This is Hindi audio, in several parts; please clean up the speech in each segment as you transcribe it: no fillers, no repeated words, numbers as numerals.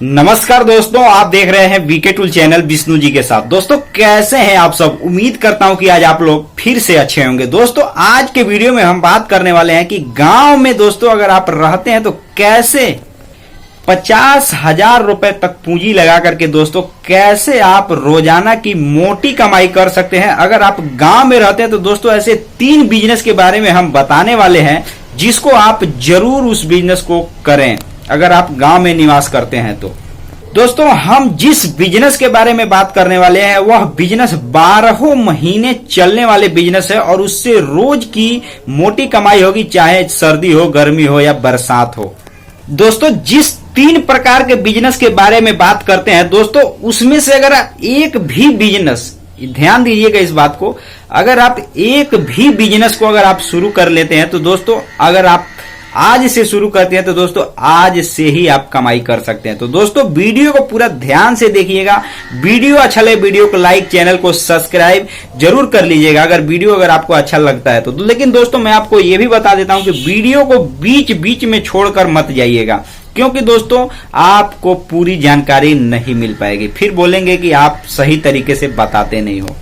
नमस्कार दोस्तों, आप देख रहे हैं VK tool channel Vishnu ji के साथ। दोस्तों कैसे हैं आप सब? उम्मीद करता हूं कि आज आप लोग फिर से अच्छे होंगे। दोस्तों आज के वीडियो में हम बात करने वाले हैं कि गांव में दोस्तों अगर आप रहते हैं तो कैसे 50,000 रुपए तक पूंजी लगा करके दोस्तों कैसे आप रोजाना की मोटी कमाई कर सकते हैं। अगर आप गांव में रहते हैं तो दोस्तों ऐसे 3 बिजनेस के बारे में हम बताने वाले हैं जिसको आप जरूर उस बिजनेस को करें अगर आप गांव में निवास करते हैं तो। दोस्तों हम जिस बिजनेस के बारे में बात करने वाले हैं वह बिजनेस 12 महीने चलने वाले बिजनेस है और उससे रोज की मोटी कमाई होगी, चाहे सर्दी हो, गर्मी हो या बरसात हो। दोस्तों जिस 3 प्रकार के बिजनेस के बारे में बात करते हैं दोस्तों, उसमें से अगर एक भी बिजनेस, ध्यान दीजिएगा इस बात को, अगर आप एक भी बिजनेस को अगर आप शुरू कर लेते हैं तो दोस्तों अगर आप आज से शुरू करते हैं तो दोस्तों आज से ही आप कमाई कर सकते हैं। तो दोस्तों वीडियो को पूरा ध्यान से देखिएगा। वीडियो अच्छा लगे वीडियो को लाइक, चैनल को सब्सक्राइब जरूर कर लीजिएगा अगर आपको अच्छा लगता है तो। लेकिन दोस्तों मैं आपको ये भी बता देता हूं कि वीडियो को बीच बीच में छोड़कर मत जाइएगा, क्योंकि दोस्तों आपको पूरी जानकारी नहीं मिल पाएगी, फिर बोलेंगे कि आप सही तरीके से बताते नहीं हो।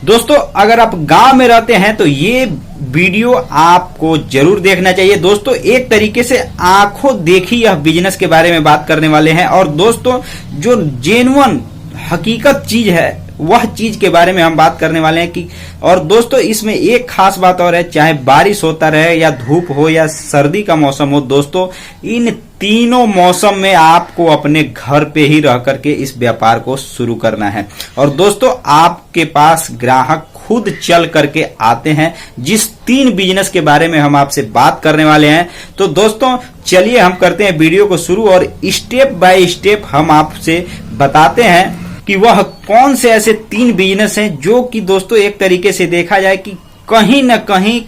दोस्तों अगर आप गांव में रहते हैं तो ये वीडियो आपको जरूर देखना चाहिए। दोस्तों एक तरीके से आंखों देखी यह बिजनेस के बारे में बात करने वाले हैं और दोस्तों जो जेन्युइन हकीकत चीज है वह चीज के बारे में हम बात करने वाले हैं कि, और दोस्तों इसमें एक खास बात और है, चाहे बारिश होता रहे या धूप हो या सर्दी का मौसम हो, दोस्तों इन तीनों मौसम में आपको अपने घर पे ही रह करके इस व्यापार को शुरू करना है। और दोस्तों आपके पास ग्राहक खुद चल करके आते हैं। जिस 3 बिजनेस के बारे में हम आपसे बात करने वाले हैं तो दोस्तों चलिए हम करते हैं वीडियो को शुरू और स्टेप बाय स्टेप हम आपसे बताते हैं कि वह कौन से ऐसे 3 बिजनेस हैं जो कि दोस्तों एक तरीके से देखा जाए कि कहीं न कहीं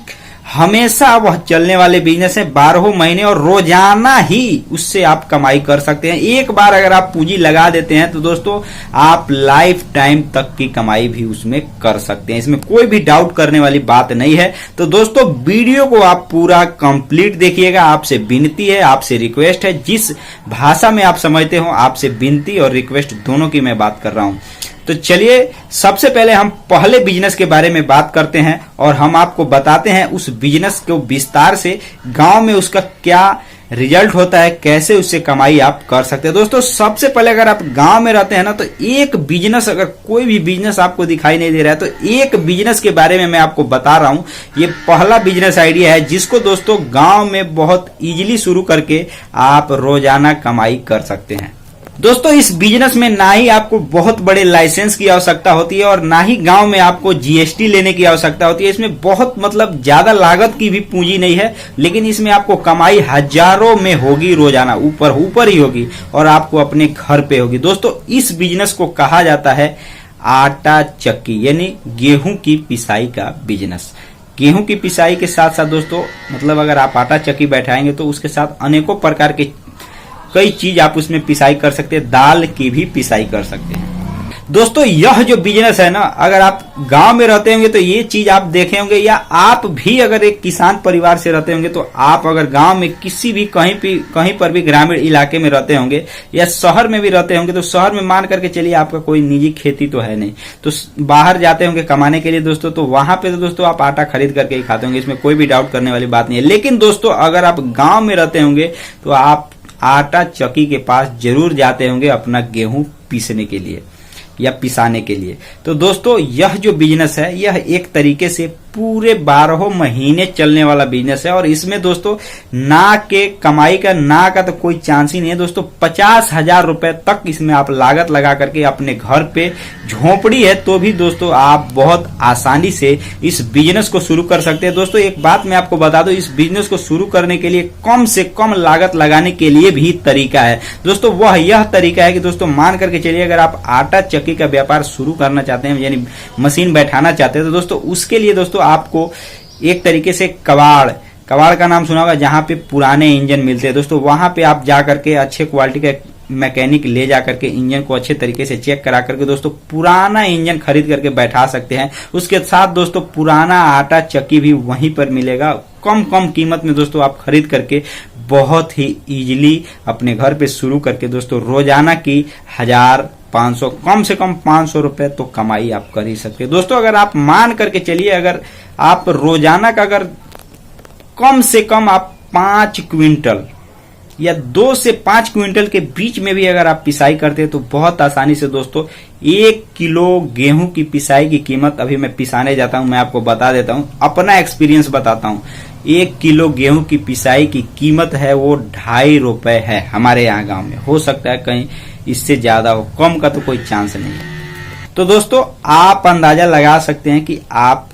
हमेशा वह चलने वाले बिजनेस है, 12 महीने और रोजाना ही उससे आप कमाई कर सकते हैं। एक बार अगर आप पूंजी लगा देते हैं तो दोस्तों आप लाइफ टाइम तक की कमाई भी उसमें कर सकते हैं, इसमें कोई भी डाउट करने वाली बात नहीं है। तो दोस्तों वीडियो को आप पूरा कंप्लीट देखिएगा। आपसे विनती है, आपसे रिक्वेस्ट है, जिस भाषा में आप समझते हो आपसे विनती और रिक्वेस्ट दोनों की मैं बात कर रहा हूं। तो चलिए सबसे पहले हम पहले बिजनेस के बारे में बात करते हैं और हम आपको बताते हैं उस बिजनेस को विस्तार से, गांव में उसका क्या रिजल्ट होता है, कैसे उससे कमाई आप कर सकते हैं। दोस्तों सबसे पहले अगर आप गांव में रहते हैं ना तो एक बिजनेस, अगर कोई भी बिजनेस आपको दिखाई नहीं दे रहा है तो एक बिजनेस के बारे में मैं आपको बता रहा हूं। ये पहला बिजनेस आइडिया है जिसको दोस्तों गांव में बहुत इजीली शुरू करके आप रोजाना कमाई कर सकते हैं। दोस्तों इस बिजनेस में ना ही आपको बहुत बड़े लाइसेंस की आवश्यकता होती है और ना ही गांव में आपको जीएसटी लेने की आवश्यकता होती है। इसमें बहुत ज्यादा लागत की भी पूंजी नहीं है, लेकिन इसमें आपको कमाई हजारों में होगी, रोजाना ऊपर ही होगी और आपको अपने घर पे होगी। दोस्तों इस बिजनेस को कहा जाता है आटा चक्की, यानी गेहूं की पिसाई का बिजनेस। गेहूं की पिसाई के साथ साथ दोस्तों अगर आप आटा चक्की बैठाएंगे तो उसके साथ अनेकों प्रकार के कई चीज आप उसमें पिसाई कर सकते हैं, दाल की भी पिसाई कर सकते हैं। दोस्तों यह जो बिजनेस है ना, अगर आप गांव में रहते होंगे तो ये चीज आप देखे होंगे, या आप भी अगर एक किसान परिवार से रहते होंगे तो आप अगर गांव में किसी भी कहीं पर भी ग्रामीण इलाके में रहते होंगे या शहर में भी रहते होंगे तो शहर में मान करके चलिए आपका कोई निजी खेती तो है नहीं, तो बाहर जाते होंगे कमाने के लिए दोस्तों, तो वहां पे तो दोस्तों आप आटा खरीद करके ही खाते होंगे, इसमें कोई भी डाउट करने वाली बात नहीं है। लेकिन दोस्तों अगर आप गाँव में रहते होंगे तो आप आटा चक्की के पास जरूर जाते होंगे अपना गेहूं पीसने के लिए या पिसाने के लिए। तो दोस्तों यह जो बिजनेस है यह एक तरीके से पूरे 12 महीने चलने वाला बिजनेस है और इसमें दोस्तों ना के कमाई का तो कोई चांस ही नहीं है। दोस्तों 50,000 रुपए तक इसमें आप लागत लगा करके अपने घर पे झोपड़ी है तो भी दोस्तों आप बहुत आसानी से इस बिजनेस को शुरू कर सकते हैं। दोस्तों एक बात मैं आपको बता दूं, इस बिजनेस को शुरू करने के लिए कम से कम लागत लगाने के लिए भी तरीका है। दोस्तों वह यह तरीका है कि दोस्तों मान करके चलिए अगर आप आटा चक्की का व्यापार शुरू करना चाहते हैं, यानी मशीन बैठाना चाहते हैं, तो दोस्तों उसके लिए दोस्तों आपको एक तरीके से कबाड़ का नाम सुना होगा, जहां पे पुराने इंजन मिलते हैं दोस्तों, वहां पे आप जा करके अच्छे क्वालिटी का मैकेनिक ले जा करके इंजन को अच्छे तरीके से चेक करा करके दोस्तों पुराना इंजन खरीद करके बैठा सकते हैं। उसके साथ दोस्तों पुराना आटा चक्की भी वहीं पर मिलेगा, कम कीमत में दोस्तों आप खरीद करके बहुत ही इजीली अपने घर पे शुरू करके दोस्तों रोजाना की 1500 कम से कम 500 रुपए तो कमाई आप कर ही सकते हैं। दोस्तों अगर आप मान करके चलिए, अगर आप रोजाना का अगर कम से कम आप 5 क्विंटल या 2 से 5 क्विंटल के बीच में भी अगर आप पिसाई करते हैं तो बहुत आसानी से दोस्तों 1 किलो गेहूं की पिसाई की कीमत, अभी मैं पिसाने जाता हूं, मैं आपको बता देता हूं, अपना एक्सपीरियंस बताता हूं। 1 किलो गेहूं की पिसाई की कीमत है वो 2.5 रुपए है हमारे यहाँ गांव में। हो सकता है कहीं इससे ज्यादा हो, कम का तो कोई चांस नहीं है। तो दोस्तों आप अंदाजा लगा सकते हैं कि आप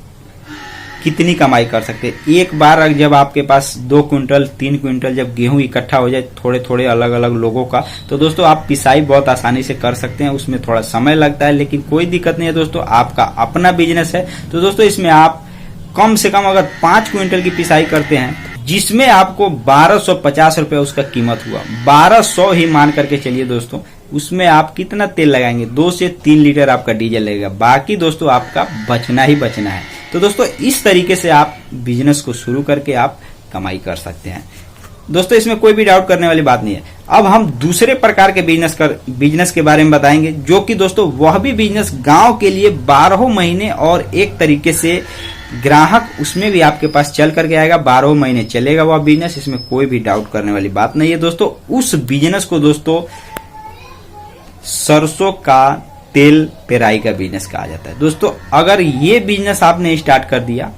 कितनी कमाई कर सकते हैं। एक बार जब आपके पास 2 क्विंटल 3 क्विंटल जब गेहूं इकट्ठा हो जाए थोड़े थोड़े अलग अलग लोगों का, तो दोस्तों आप पिसाई बहुत आसानी से कर सकते हैं। उसमें थोड़ा समय लगता है लेकिन कोई दिक्कत नहीं है दोस्तों, आपका अपना बिजनेस है। तो दोस्तों इसमें आप कम से कम अगर 5 क्विंटल की पिसाई करते हैं जिसमें आपको 1250 रुपए उसका कीमत हुआ, 1200 ही मान करके चलिए दोस्तों, उसमें आप कितना तेल लगाएंगे? 2 से 3 लीटर आपका डीजल लगेगा, बाकी दोस्तों आपका बचना ही बचना है। तो दोस्तों इस तरीके से आप बिजनेस को शुरू करके आप कमाई कर सकते हैं। दोस्तों इसमें कोई भी डाउट करने वाली बात नहीं है। अब हम दूसरे प्रकार के बिजनेस के बारे में बताएंगे, जो कि दोस्तों वह भी बिजनेस गांव के लिए 12 महीने और एक तरीके से ग्राहक उसमें भी आपके पास चल करके आएगा, 12 महीने चलेगा वह बिजनेस, इसमें कोई भी डाउट करने वाली बात नहीं है। दोस्तों उस बिजनेस को दोस्तों सरसों का तेल पेराई का बिजनेस कहा जाता है। दोस्तों अगर ये बिजनेस आपने स्टार्ट कर दिया,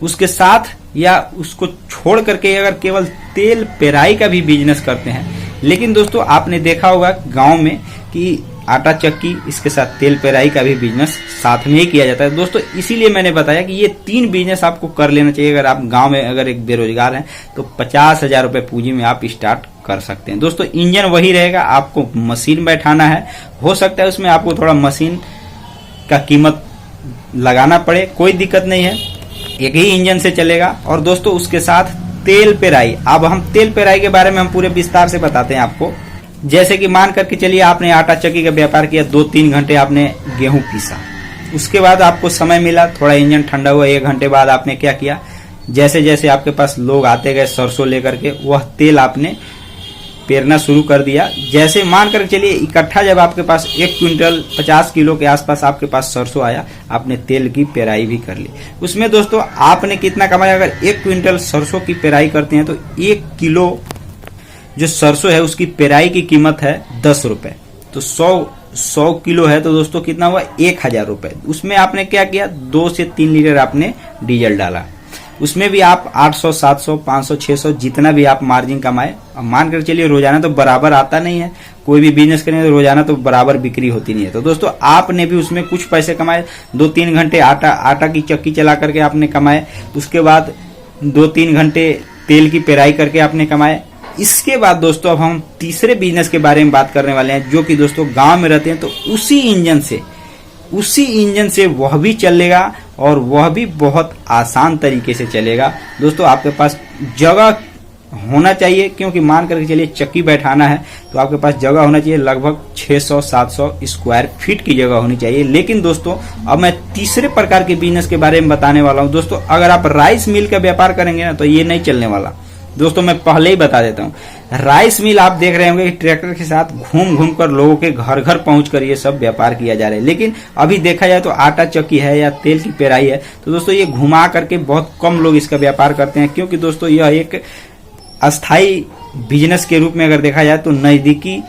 उसके साथ या उसको छोड़ करके अगर केवल तेल पेराई का भी बिजनेस करते हैं, लेकिन दोस्तों आपने देखा होगा गांव में कि आटा चक्की, इसके साथ तेल पेराई का भी बिजनेस साथ में ही किया जाता है। दोस्तों इसीलिए मैंने बताया कि ये 3 बिजनेस आपको कर लेना चाहिए। अगर आप गांव में अगर एक बेरोजगार हैं तो 50,000 रुपए पूंजी में आप स्टार्ट कर सकते हैं। दोस्तों इंजन वही रहेगा, आपको मशीन बैठाना है, हो सकता है उसमें आपको थोड़ा मशीन का कीमत लगाना पड़े, कोई दिक्कत नहीं है, एक ही इंजन से चलेगा। और दोस्तों उसके साथ तेल पेराई, अब हम तेल पेराई के बारे में हम पूरे विस्तार से बताते हैं आपको। जैसे कि मान करके चलिए आपने आटा चक्की का व्यापार किया, 2-3 घंटे आपने गेहूं पीसा, उसके बाद आपको समय मिला, थोड़ा इंजन ठंडा हुआ, 1 घंटे बाद आपने क्या किया, जैसे जैसे आपके पास लोग आते गए सरसों लेकर के, वह तेल आपने पेरना शुरू कर दिया। जैसे मान कर चलिए इकट्ठा जब आपके पास 1 क्विंटल 50 किलो के आसपास आपके पास सरसों आया, आपने तेल की पेराई भी कर ली। उसमें दोस्तों आपने कितना कमाया? अगर 1 क्विंटल सरसों की पेराई करते हैं तो 1 किलो जो सरसों है उसकी पेराई की कीमत है 10 रुपए, तो 100 किलो है तो दोस्तों कितना हुआ? 1000 रुपए। उसमें आपने क्या किया? 2 से 3 लीटर आपने डीजल डाला, उसमें भी आप 800, 700, 500, 600 जितना भी आप मार्जिन कमाए। अब मान कर चलिए रोजाना तो बराबर आता नहीं है, कोई भी बिजनेस करेंगे तो रोजाना तो बराबर बिक्री होती नहीं है। तो दोस्तों आपने भी उसमें कुछ पैसे कमाए, 2-3 घंटे आटा की चक्की चला करके आपने कमाए, उसके बाद 2-3 घंटे तेल की पेराई करके आपने कमाए। इसके बाद दोस्तों अब हम तीसरे बिजनेस के बारे में बात करने वाले हैं, जो कि दोस्तों गांव में रहते हैं तो उसी इंजन से वह भी चलेगा और वह भी बहुत आसान तरीके से चलेगा। दोस्तों आपके पास जगह होना चाहिए, क्योंकि मान करके चलिए चक्की बैठाना है तो आपके पास जगह होना चाहिए, लगभग 600-700 स्क्वायर फीट की जगह होनी चाहिए। लेकिन दोस्तों अब मैं तीसरे प्रकार के बिजनेस के बारे में बताने वाला हूं। दोस्तों अगर आप राइस मिल का व्यापार करेंगे ना तो ये नहीं चलने वाला। दोस्तों मैं पहले ही बता देता हूँ, राइस मिल आप देख रहे होंगे कि ट्रैक्टर के साथ घूम घूम कर लोगों के घर घर पहुंच कर ये सब व्यापार किया जा रहा है। लेकिन अभी देखा जाए तो आटा चक्की है या तेल की पेराई है तो दोस्तों ये घुमा करके बहुत कम लोग इसका व्यापार करते हैं, क्योंकि दोस्तों यह एक अस्थाई बिजनेस के रूप में अगर देखा जाए तो नजदीकी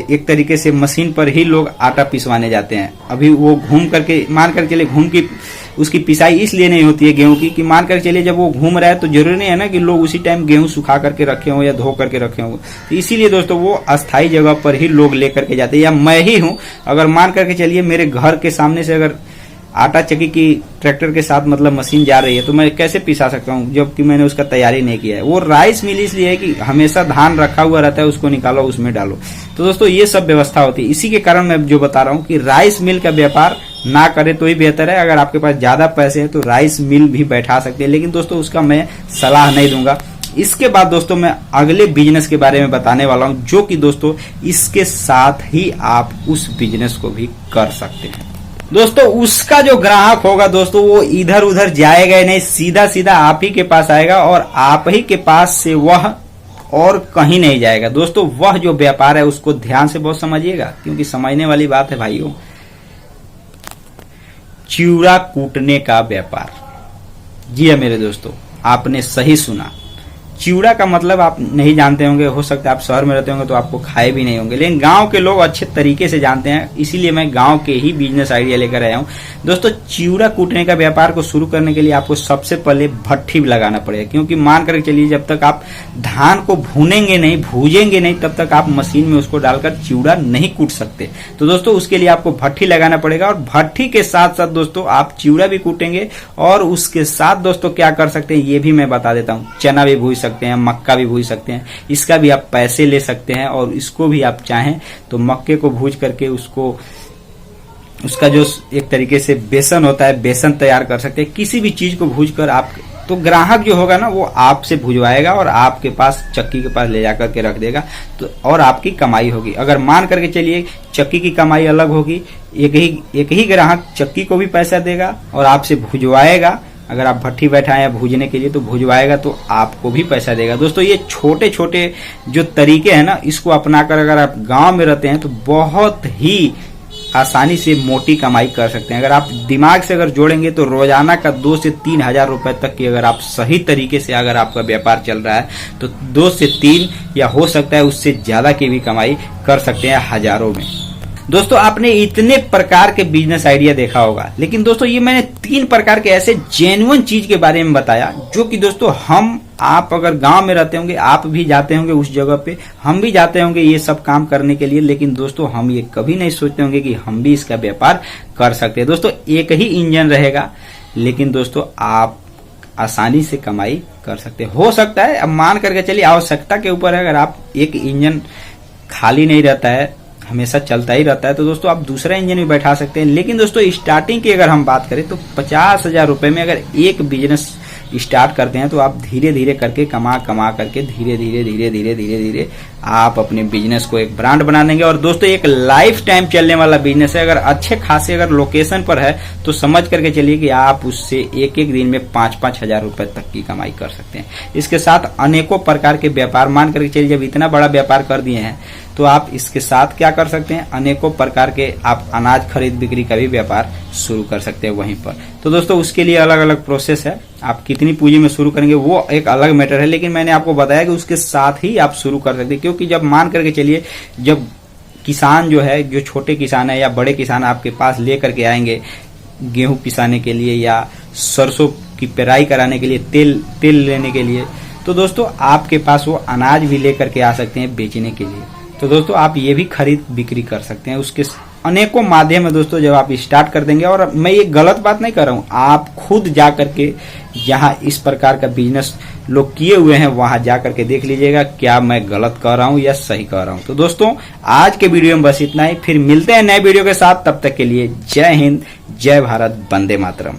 एक तरीके से मशीन पर ही लोग आटा पिसवाने जाते हैं। अभी वो घूम करके मान कर चले घूम की उसकी पिसाई इसलिए नहीं होती है गेहूं की कि मान कर चलिए जब वो घूम रहा है तो जरूरी नहीं है ना कि लोग उसी टाइम गेहूं सुखा करके रखे हों या धो करके रखे हों। तो इसीलिए दोस्तों वो अस्थाई जगह पर ही लोग लेकर के जाते हैं। या मैं ही हूं, अगर मान करके चलिए मेरे घर के सामने से अगर आटा चक्की की ट्रैक्टर के साथ मतलब मशीन जा रही है तो मैं कैसे पिसा सकता हूँ जबकि मैंने उसका तैयारी नहीं किया है। वो राइस मिल इसलिए है कि हमेशा धान रखा हुआ रहता है, उसको निकालो उसमें डालो। तो दोस्तों ये सब व्यवस्था होती है। इसी के कारण मैं जो बता रहा हूँ कि राइस मिल का व्यापार ना करे तो ही बेहतर है। अगर आपके पास ज्यादा पैसे हैं तो राइस मिल भी बैठा सकते हैं, लेकिन दोस्तों उसका मैं सलाह नहीं दूंगा। इसके बाद दोस्तों मैं अगले बिजनेस के बारे में बताने वाला हूं, जो कि दोस्तों इसके साथ ही आप उस बिजनेस को भी कर सकते हैं। दोस्तों उसका जो ग्राहक होगा दोस्तों वो इधर उधर जाएगा नहीं, सीधा सीधा आप ही के पास आएगा और आप ही के पास से वह और कहीं नहीं जाएगा। दोस्तों वह जो व्यापार है उसको ध्यान से बहुत समझिएगा, क्योंकि समझने वाली बात है भाइयों। चिवड़ा कूटने का व्यापार, जी है मेरे दोस्तों, आपने सही सुना। चिवड़ा का मतलब आप नहीं जानते होंगे, हो सकता है आप शहर में रहते होंगे तो आपको खाए भी नहीं होंगे, लेकिन गांव के लोग अच्छे तरीके से जानते हैं, इसीलिए मैं गांव के ही बिजनेस आइडिया लेकर आया हूं। दोस्तों चिवड़ा कूटने का व्यापार को शुरू करने के लिए आपको सबसे पहले भट्ठी लगाना पड़ेगा, क्योंकि मान कर चलिए जब तक आप धान को भूनेंगे नहीं, भूजेंगे नहीं, तब तक आप मशीन में उसको डालकर चिवड़ा नहीं कूट सकते। तो दोस्तों उसके लिए आपको भट्ठी लगाना पड़ेगा, और भट्ठी के साथ साथ दोस्तों आप चिवड़ा भी कूटेंगे, और उसके साथ दोस्तों क्या कर सकते हैं ये भी मैं बता देता हूँ। चना भी भूज सकते हैं, मक्का भी भूज सकते हैं, इसका भी आप पैसे ले सकते हैं, और इसको भी आप चाहें तो मक्के को भूज करके उसका जो एक तरीके से बेसन होता है, बेसन तैयार कर सकते हैं। किसी भी चीज को भूज कर आप, तो ग्राहक जो होगा ना वो आपसे भुजवाएगा और आपके पास चक्की के पास ले जाकर के रख देगा, तो और आपकी कमाई होगी। अगर मान करके चलिए चक्की की कमाई अलग होगी, एक ही ग्राहक चक्की को भी पैसा देगा और आपसे भुजवाएगा। अगर आप भट्ठी बैठाए हैं भूजने के लिए तो भुजवाएगा तो आपको भी पैसा देगा। दोस्तों ये छोटे छोटे जो तरीके हैं ना, इसको अपनाकर अगर आप गांव में रहते हैं तो बहुत ही आसानी से मोटी कमाई कर सकते हैं। अगर आप दिमाग से अगर जोड़ेंगे तो रोजाना का 2 से 3 हजार रुपए तक की, अगर आप सही तरीके से अगर आपका व्यापार चल रहा है तो 2 से 3 या हो सकता है उससे ज्यादा की भी कमाई कर सकते हैं हजारों में। दोस्तों आपने इतने प्रकार के बिजनेस आइडिया देखा होगा, लेकिन दोस्तों ये मैंने 3 प्रकार के ऐसे जेन्युइन चीज के बारे में बताया, जो कि दोस्तों आप अगर गांव में रहते होंगे, आप भी जाते होंगे उस जगह पे, हम भी जाते होंगे ये सब काम करने के लिए, लेकिन दोस्तों हम ये कभी नहीं सोचते होंगे कि हम भी इसका व्यापार कर सकते हैं। दोस्तों एक ही इंजन रहेगा, लेकिन दोस्तों आप आसानी से कमाई कर सकते हैं। हो सकता है, अब मान करके चलिए आवश्यकता के ऊपर है, अगर आप एक इंजन खाली नहीं रहता है, हमेशा चलता ही रहता है, तो दोस्तों आप दूसरा इंजन भी बैठा सकते हैं। लेकिन दोस्तों स्टार्टिंग की अगर हम बात करें तो 50,000 रुपए में अगर एक बिजनेस स्टार्ट करते हैं तो आप धीरे धीरे करके कमा करके धीरे आप अपने बिजनेस को एक ब्रांड बना देंगे। और दोस्तों एक लाइफ टाइम चलने वाला बिजनेस है। अगर अच्छे खासे अगर लोकेशन पर है तो समझ करके चलिए कि आप उससे एक दिन में 5-5 हजार रुपए तक की कमाई कर सकते हैं। इसके साथ अनेकों प्रकार के व्यापार, मान करके चलिए जब इतना बड़ा व्यापार कर दिए हैं तो आप इसके साथ क्या कर सकते हैं, अनेकों प्रकार के आप अनाज खरीद बिक्री का भी व्यापार शुरू कर सकते हैं वहीं पर। तो दोस्तों उसके लिए अलग अलग प्रोसेस है, आप कितनी पूंजी में शुरू करेंगे वो एक अलग मैटर है, लेकिन मैंने आपको बताया कि उसके साथ ही आप शुरू कर सकते हैं। क्योंकि जब मान करके चलिए जब किसान जो है, जो छोटे किसान है या बड़े किसान आपके पास लेकर के आएंगे गेहूं पिसाने के लिए या सरसों की पेराई कराने के लिए, तेल लेने के लिए, तो दोस्तों आपके पास वो अनाज भी लेकर के आ सकते हैं बेचने के लिए। तो दोस्तों आप ये भी खरीद बिक्री कर सकते हैं। उसके अनेकों माध्यम है दोस्तों जब आप स्टार्ट कर देंगे। और मैं ये गलत बात नहीं कर रहा हूँ, आप खुद जा करके जहाँ इस प्रकार का बिजनेस लोग किए हुए हैं वहां जा करके देख लीजिएगा क्या मैं गलत कर रहा हूँ या सही कर रहा हूँ। तो दोस्तों आज के वीडियो में बस इतना ही, फिर मिलते हैं नए वीडियो के साथ। तब तक के लिए जय हिंद, जय भारत, वंदे मातरम।